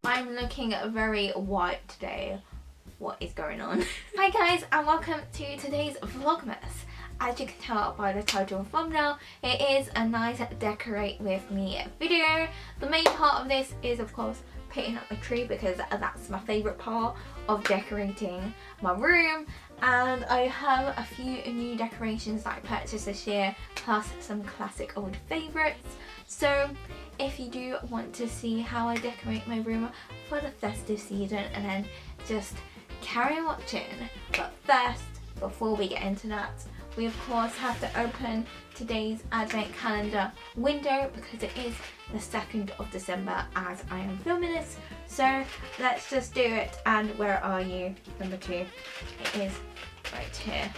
I'm looking very white today. What is going on? Hi guys, and welcome to today's Vlogmas. As you can tell by the title and thumbnail, it is a nice decorate with me video. The main part of this is of course putting up my tree because that's my favourite part of decorating my room. And I have a few new decorations that I purchased this year, plus some classic old favourites. So if you do want to see how I decorate my room for the festive season, and then just carry on watching. But first, before we get into that, we of course have to open today's advent calendar window because it is the 2nd of December as I am filming this. So let's just do it. And where are you? Number 2. It is right here.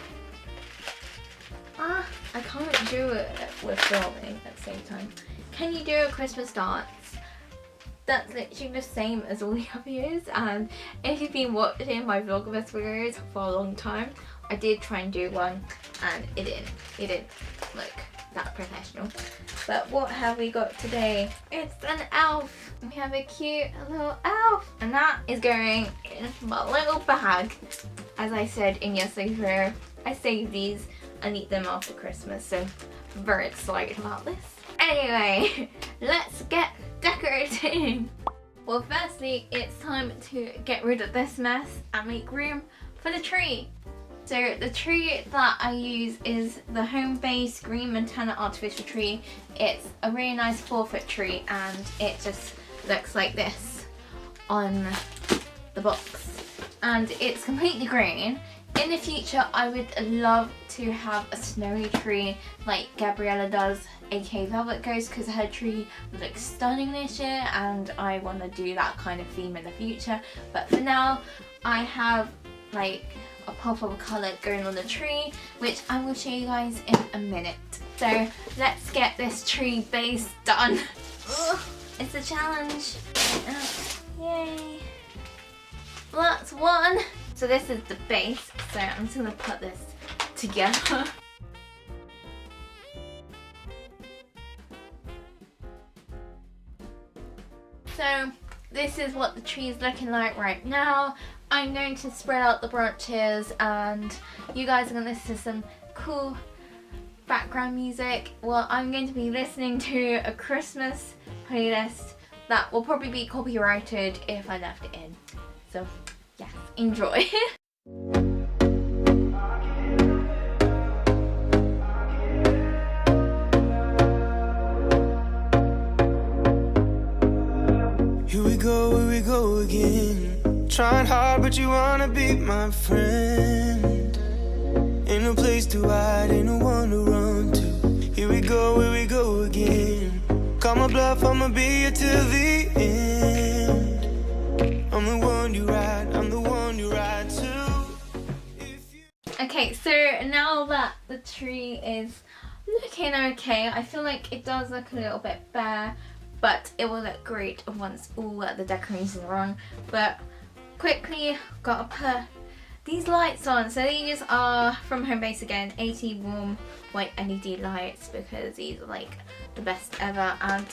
I can't do it with filming at the same time. Can you do a Christmas dance? That's literally the same as all the other years, and if you've been watching my Vlogmas videos for a long time, I did try and do one and it didn't look that professional. But what have we got today? It's an elf. We have a cute little elf, and that is going in my little bag. As I said in yesterday's video, I saved these and eat them after Christmas, so I'm very excited about this. Anyway, let's get decorating. Well, firstly, it's time to get rid of this mess and make room for the tree. So the tree that I use is the home-based green Montana artificial tree. It's a really nice 4-foot tree, and it just looks like this on the box. And it's completely green. In the future, I would love to have a snowy tree like Gabriella does, aka Velvet Ghost, because her tree looks stunning this year and I want to do that kind of theme in the future. But for now, I have like a pop of colour going on the tree, which I will show you guys in a minute. So let's get this tree base done. Ugh, it's a challenge. Yay. Well, that's one. So this is the base, so I'm just going to put this together. So this is what the tree is looking like right now. I'm going to spread out the branches and you guys are going to listen to some cool background music. Well, I'm going to be listening to a Christmas playlist that will probably be copyrighted if I left it in. So yes, enjoy. Here we go again. Trying hard, but you wanna be my friend. Ain't no place to hide, ain't no one to run to. Here we go again. Call my bluff, I'ma be here till the end. I'm the one you ride, I'm the one you ride to. Okay, so now that the tree is looking okay, I feel like it does look a little bit bare, but it will look great once all the decorations are on. But quickly, gotta put these lights on. So these are from Homebase again, 80 warm white LED lights, because these are like the best ever. And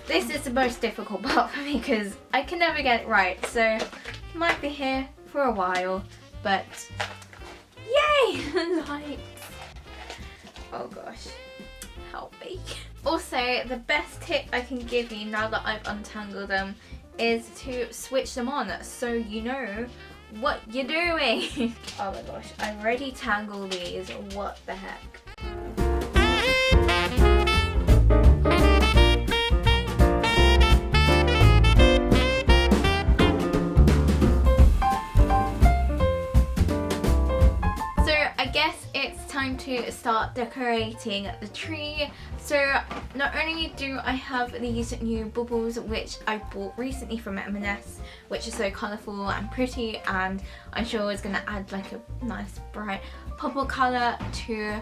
this is the most difficult part for me because I can never get it right. So might be here for a while, but yay, lights. Oh gosh, help me. Also, the best tip I can give you now that I've untangled them is to switch them on so you know what you're doing. Oh my gosh, I've already tangled these. What the heck? To start decorating the tree. So not only do I have these new bubbles which I bought recently from M&S, which is so colourful and pretty, and I'm sure it's going to add like a nice bright purple colour to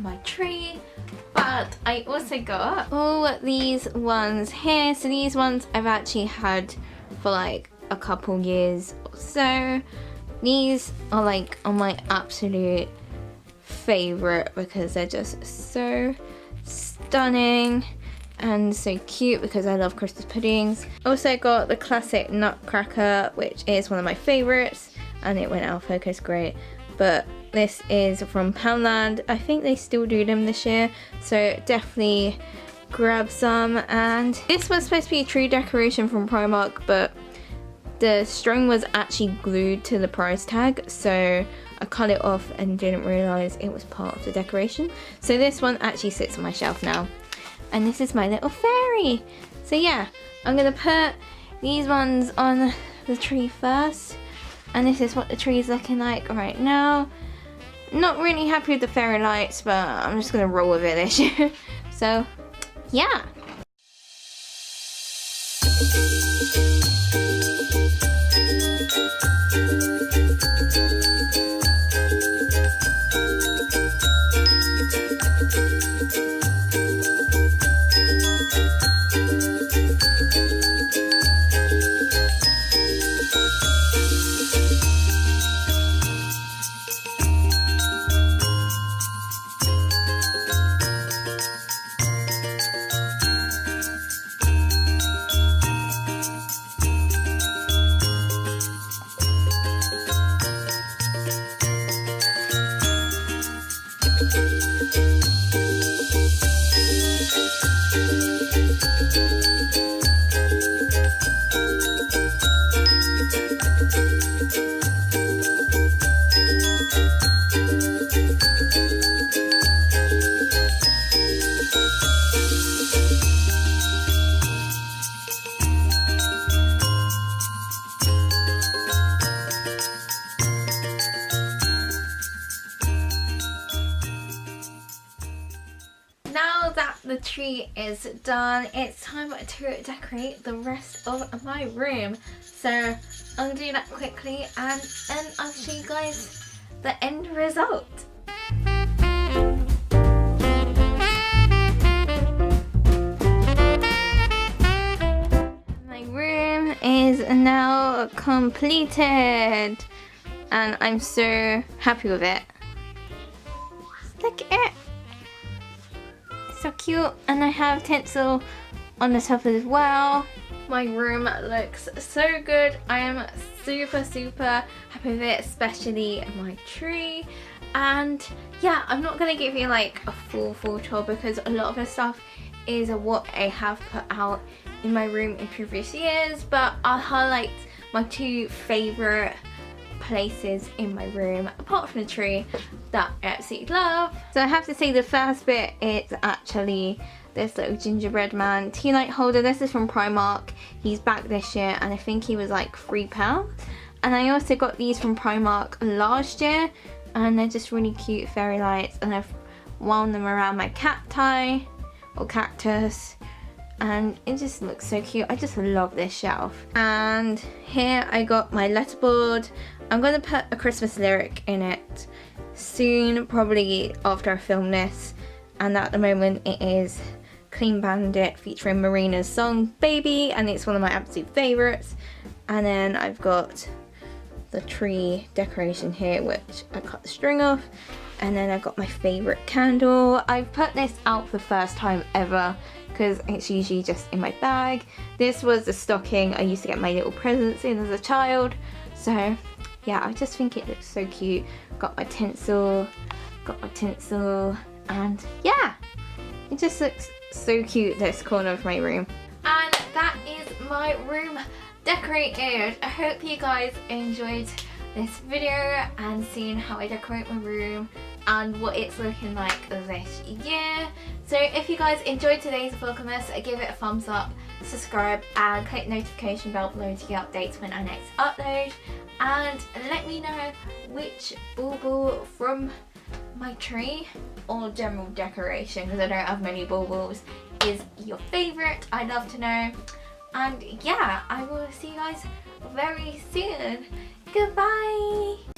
my tree, but I also got all these ones here. So these ones I've actually had for like a couple years or so. These are like on my absolute favorite because they're just so stunning and so cute because I love Christmas puddings. Also got the classic nutcracker, which is one of my favorites, and it went out of focus great. But this is from Poundland. I think they still do them this year, so definitely grab some. And this was supposed to be a tree decoration from Primark, but the string was actually glued to the price tag, so I cut it off and didn't realise it was part of the decoration. So this one actually sits on my shelf now. And this is my little fairy. So yeah, I'm gonna put these ones on the tree first. And this is what the tree is looking like right now. Not really happy with the fairy lights, but I'm just gonna roll with it this year. So yeah. Now that the tree is done, it's time to decorate the rest of my room. So I'm gonna do that quickly, and then I'll show you guys the end result. My room is now completed, and I'm so happy with it. Look at it. So cute, and I have tinsel on the top as well. My room looks so good. I am super happy with it, especially my tree. And yeah, I'm not gonna give you like a full tour because a lot of the stuff is what I have put out in my room in previous years, but I'll highlight my two favorite places in my room apart from the tree that I absolutely love. So I have to say the first bit is actually this little gingerbread man tea light holder. This is from Primark. He's back this year and I think he was like £3. And I also got these from Primark last year, and they're just really cute fairy lights, and I've wound them around my cacti or cactus, and it just looks so cute. I just love this shelf. And here I got my letterboard. I'm going to put a Christmas lyric in it soon, probably after I film this, and at the moment it is Clean Bandit featuring Marina's song Baby, and it's one of my absolute favourites. And then I've got the tree decoration here, which I cut the string off, and then I've got my favourite candle. I've put this out for the first time ever because it's usually just in my bag. This was the stocking I used to get my little presents in as a child, so yeah, I just think it looks so cute. Got my tinsel, and yeah, it just looks so cute, this corner of my room. And that is my room decorated. I hope you guys enjoyed this video and seeing how I decorate my room and what it's looking like this year. So if you guys enjoyed today's VLOGMAS, give it a thumbs up, subscribe and click the notification bell below to get updates when I next upload. And let me know which bauble from my tree or general decoration, because I don't have many baubles, is your favourite. I'd love to know. And yeah, I will see you guys very soon. Goodbye!